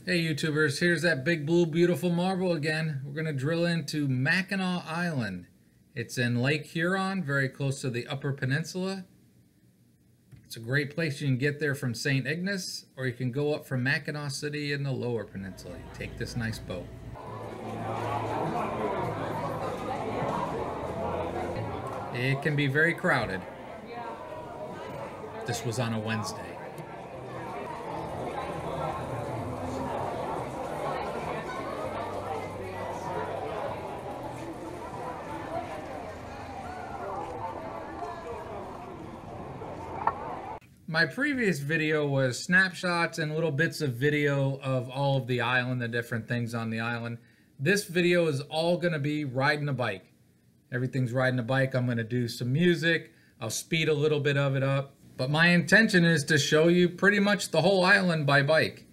Hey YouTubers, here's that big blue beautiful marble again. We're going to drill into Mackinac Island. It's in Lake Huron, very close to the Upper Peninsula. It's a great place. You can get there from St. Ignace, or you can go up from Mackinac City in the Lower Peninsula. You take this nice boat. It can be very crowded. This was on a Wednesday. My previous video was snapshots and little bits of video of all of the island, the different things on the island. This video is all going to be riding a bike. Everything's riding a bike. I'm going to do some music. I'll speed a little bit of it up. But my intention is to show you pretty much the whole island by bike.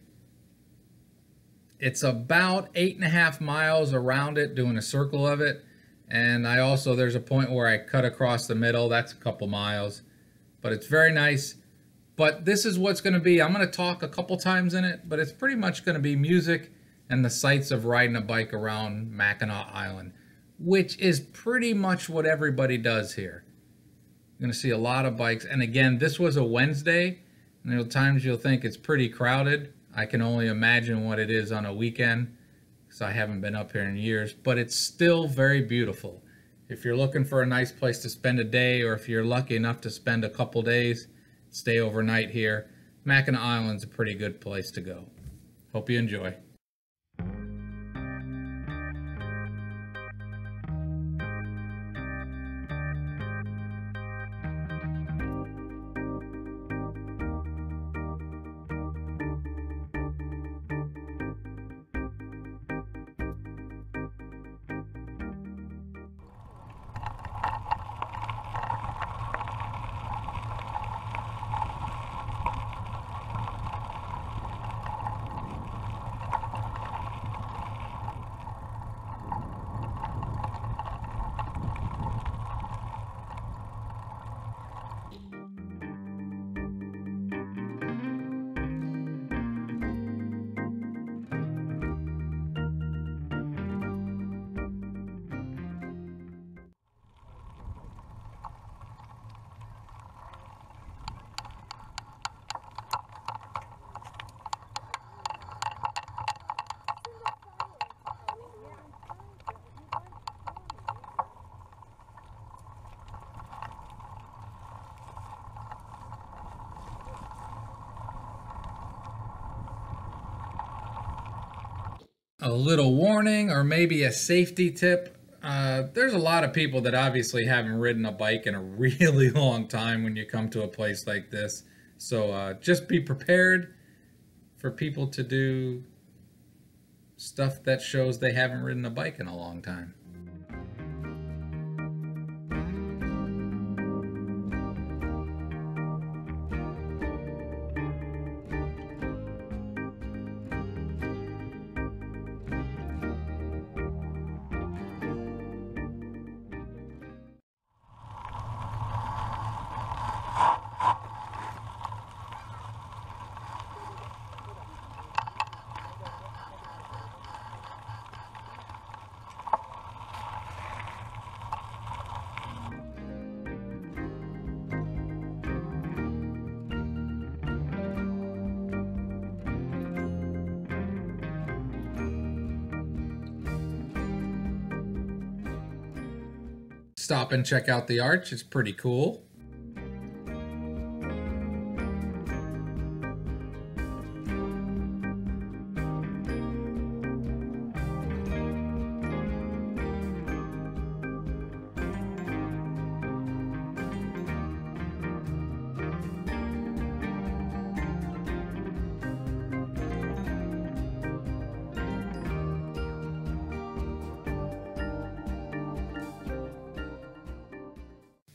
It's about 8.5 miles around it, doing a circle of it. And there's a point where I cut across the middle. That's a couple miles. But it's very nice. But this is what's going to be. I'm going to talk a couple times in it, but it's pretty much going to be music and the sights of riding a bike around Mackinac Island, which is pretty much what everybody does here. You're going to see a lot of bikes. And again, this was a Wednesday, and there are times you'll think it's pretty crowded. I can only imagine what it is on a weekend, because I haven't been up here in years, but it's still very beautiful. If you're looking for a nice place to spend a day, or if you're lucky enough to spend a couple days, stay overnight here, Mackinac Island's a pretty good place to go. Hope you enjoy. A little warning, or maybe a safety tip. There's a lot of people that obviously haven't ridden a bike in a really long time when you come to a place like this. So just be prepared for people to do stuff that shows they haven't ridden a bike in a long time. Stop and check out the arch. It's pretty cool.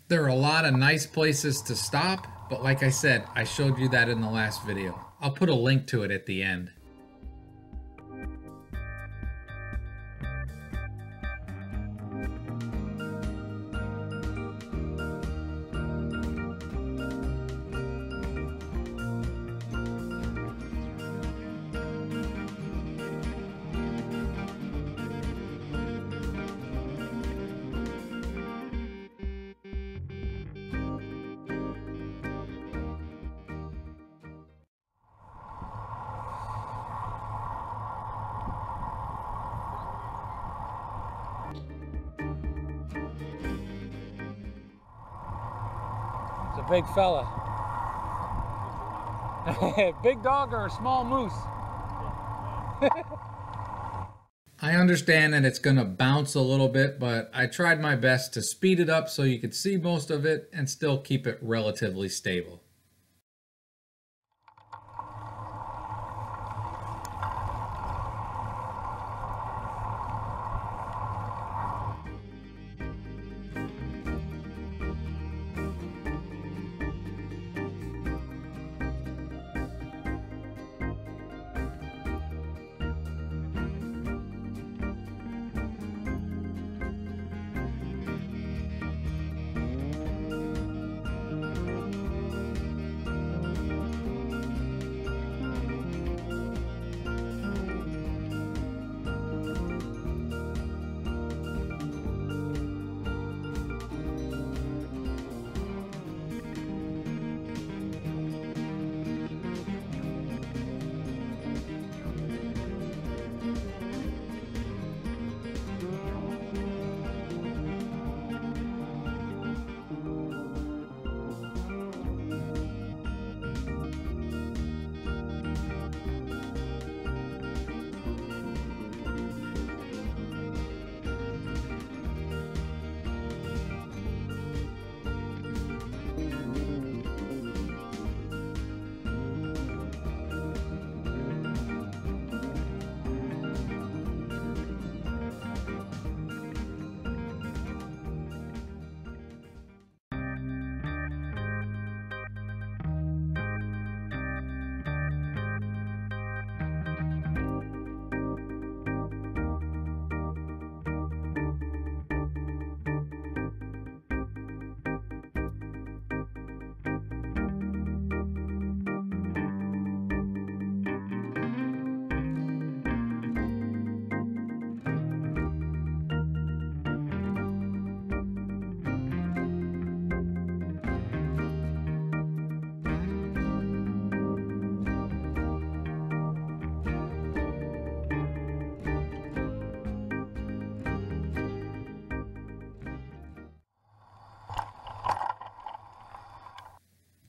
There are a lot of nice places to stop, but like I said, I showed you that in the last video. I'll put a link to it at the end. big fella. Big dog or a small moose? I understand that it's gonna bounce a little bit, but I tried my best to speed it up so you could see most of it and still keep it relatively stable.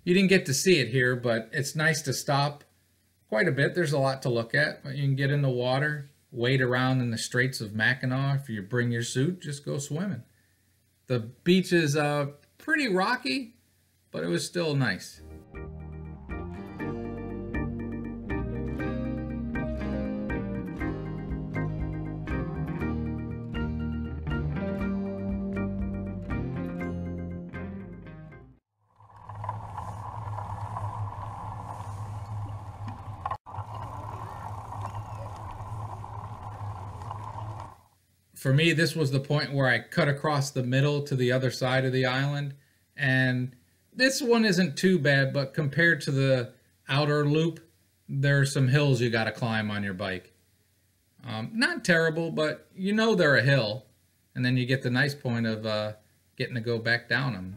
You didn't get to see it here, but it's nice to stop quite a bit. There's a lot to look at. You can get in the water, wade around in the Straits of Mackinac. If you bring your suit, just go swimming. The beach is pretty rocky, but it was still nice. For me, this was the point where I cut across the middle to the other side of the island. And this one isn't too bad, but compared to the outer loop, there are some hills you got to climb on your bike. Not terrible, but you know they're a hill. And then you get the nice point of getting to go back down them.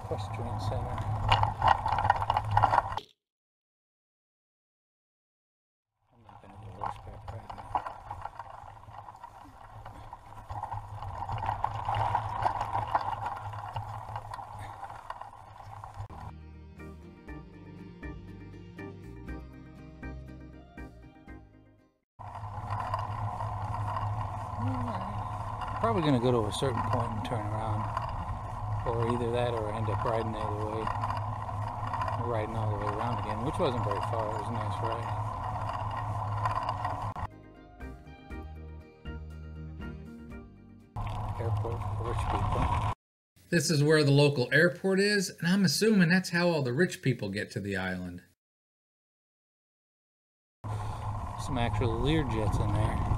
Equestrian Center. I'm not going to do horseback riding. Probably going to go to a certain point and turn around. Or either that or end up riding the other way. Riding all the way around again, which wasn't very far. It was a nice ride. Airport for rich people. This is where the local airport is, and I'm assuming that's how all the rich people get to the island. Some actual Learjets in there.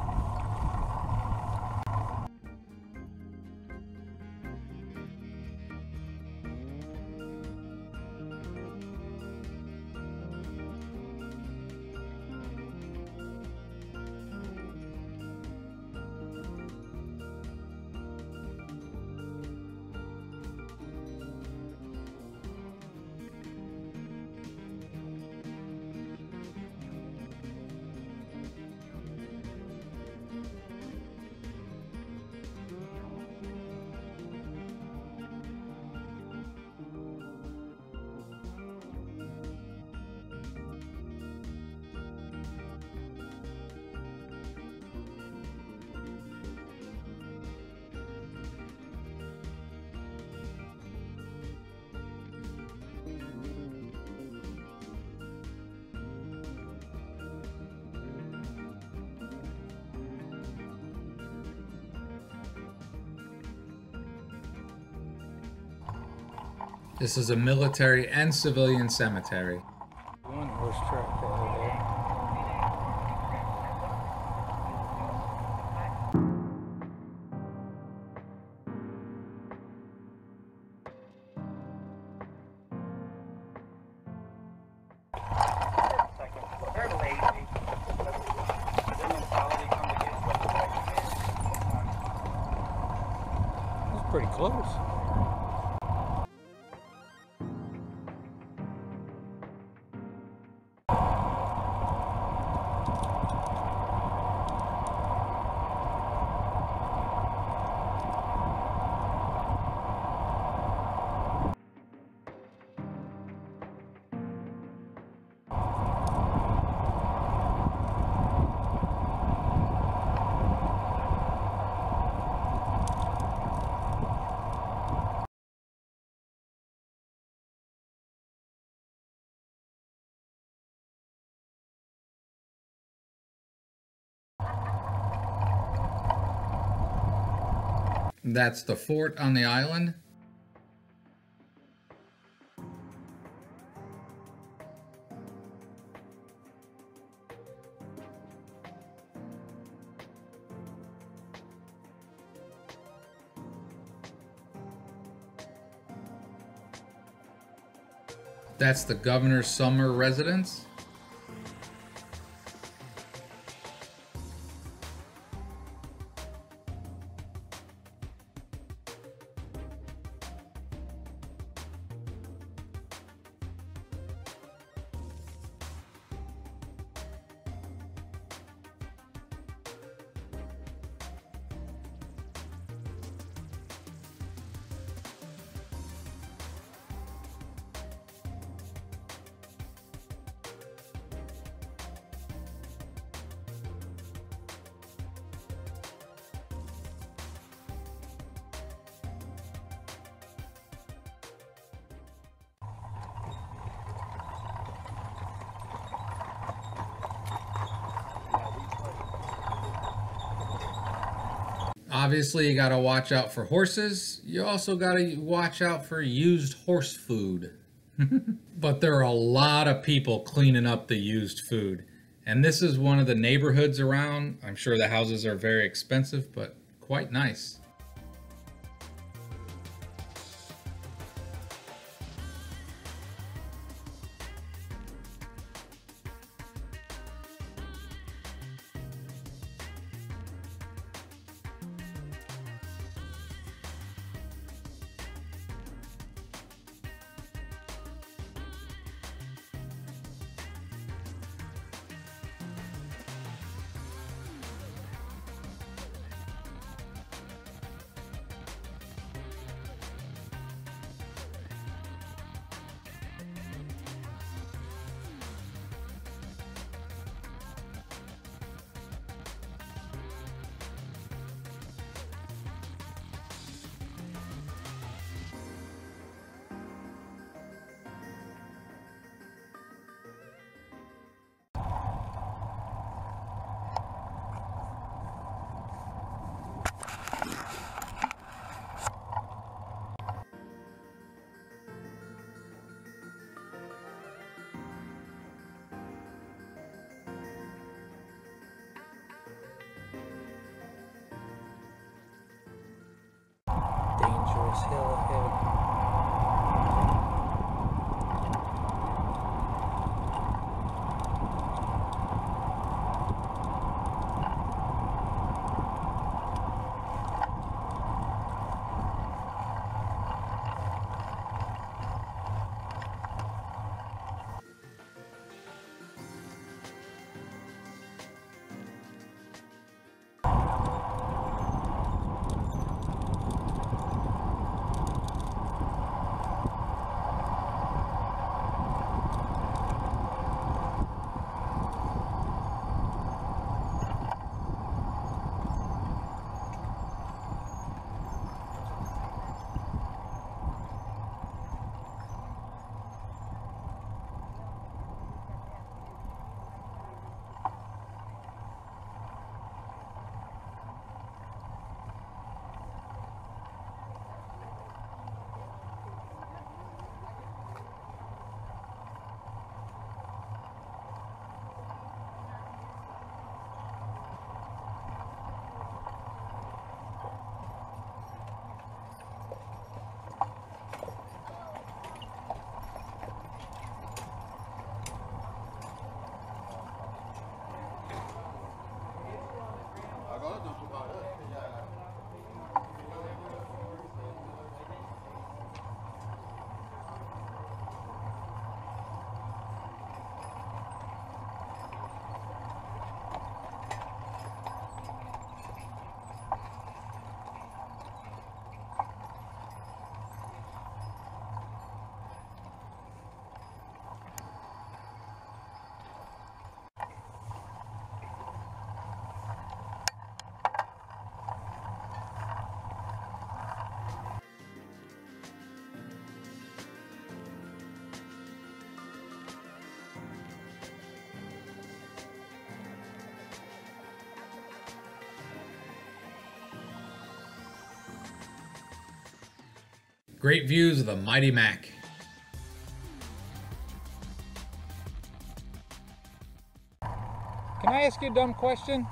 This is a military and civilian cemetery. One horse track over there. That's pretty close. That's the fort on the island. That's the governor's summer residence. Obviously, you gotta watch out for horses. You also gotta watch out for used horse food. But there are a lot of people cleaning up the used food. And this is one of the neighborhoods around. I'm sure the houses are very expensive, but quite nice. this hill ahead. Great views of the mighty Mac. Can I ask you a dumb question?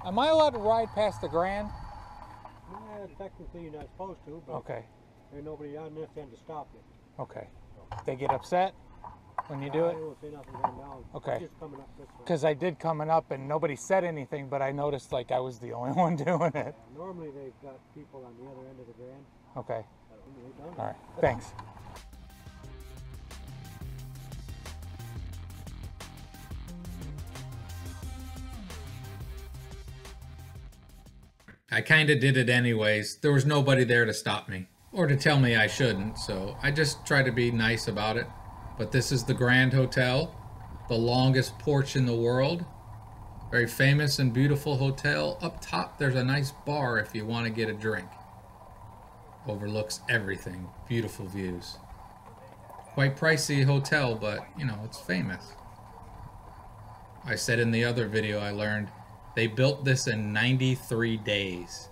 Am I allowed to ride past the Grand? Technically you're not supposed to, but Okay. there's nobody on this end to stop you. Okay. They get upset when you do I it? don't say nothing going down. Okay. It's just coming up this way. Because I did coming up and nobody said anything, but I noticed like I was the only one doing it. Normally they've got people on the other end of the Grand. Okay. They've done All it. right. Thanks. I kinda did it anyways. There was nobody there to stop me. Or to tell me I shouldn't, so I just try to be nice about it. But this is the Grand Hotel, the longest porch in the world. Very famous and beautiful hotel. Up top there's a nice bar if you want to get a drink. Overlooks everything. Beautiful views. Quite pricey hotel, but you know, it's famous. I said in the other video I learned they built this in 93 days.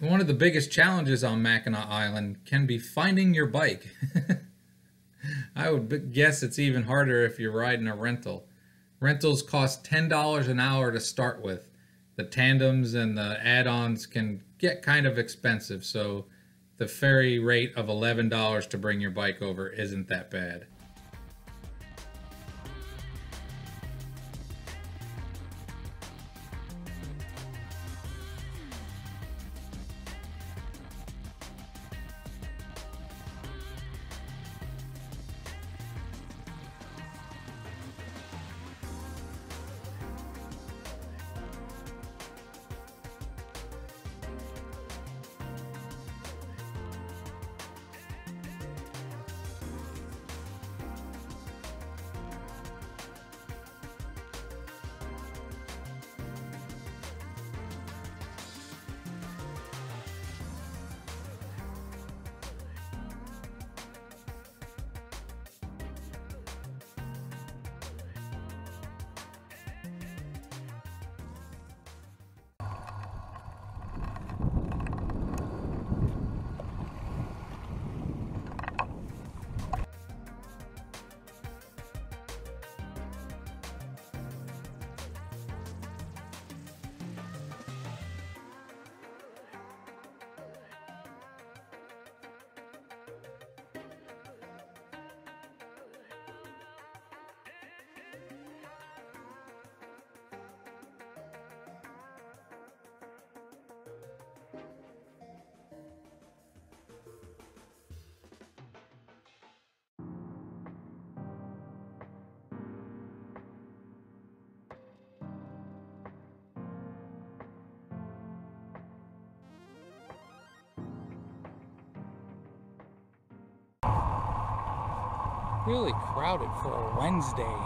One of the biggest challenges on Mackinac Island can be finding your bike. I would guess it's even harder if you're riding a rental. Rentals cost $10 an hour to start with. The tandems and the add-ons can get kind of expensive, so the ferry rate of $11 to bring your bike over isn't that bad. Really crowded for a Wednesday.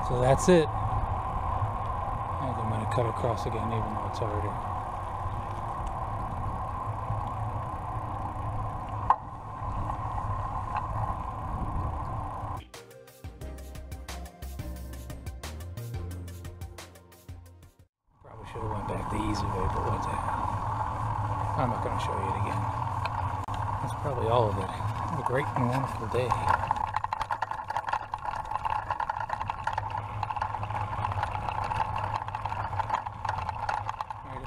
So that's it. I think I'm going to cut across again, even though it's harder. Probably should have went back the easy way, but what the hell. I'm not going to show you it again. That's probably all of it. Have a great and wonderful day.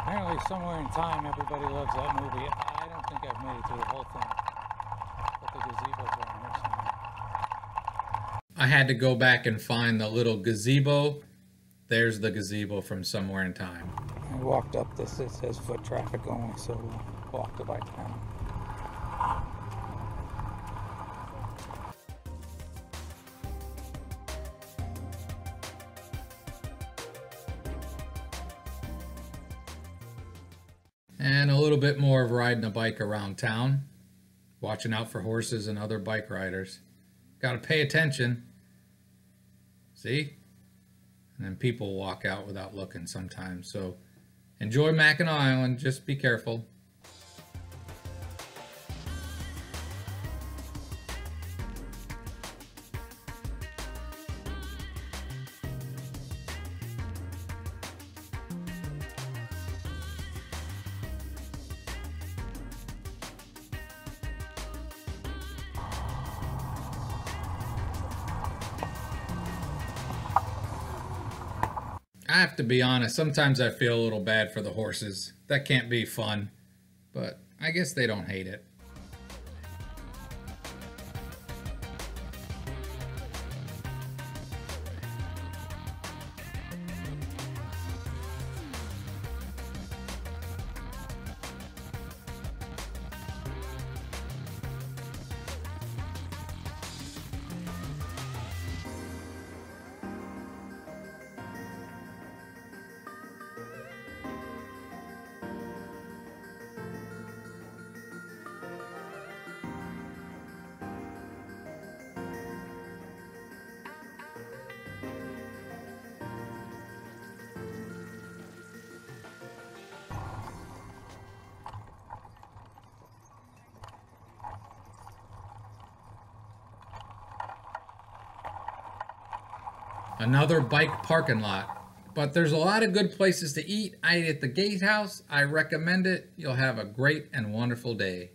Apparently somewhere in time everybody loves that movie. I don't think I've made it through the whole thing. But the gazebo's around this time. I had to go back and find the little gazebo. There's the gazebo from Somewhere in Time. I walked up this, it says foot traffic only, so walk the bike down. And a little bit more of riding a bike around town. Watching out for horses and other bike riders. Got to pay attention. See? And then people walk out without looking sometimes. So enjoy Mackinac Island. Just be careful. I have to be honest, sometimes I feel a little bad for the horses. That can't be fun, but I guess they don't hate it. Another bike parking lot. But there's a lot of good places to eat. I ate at the Gatehouse. I recommend it. You'll have a great and wonderful day.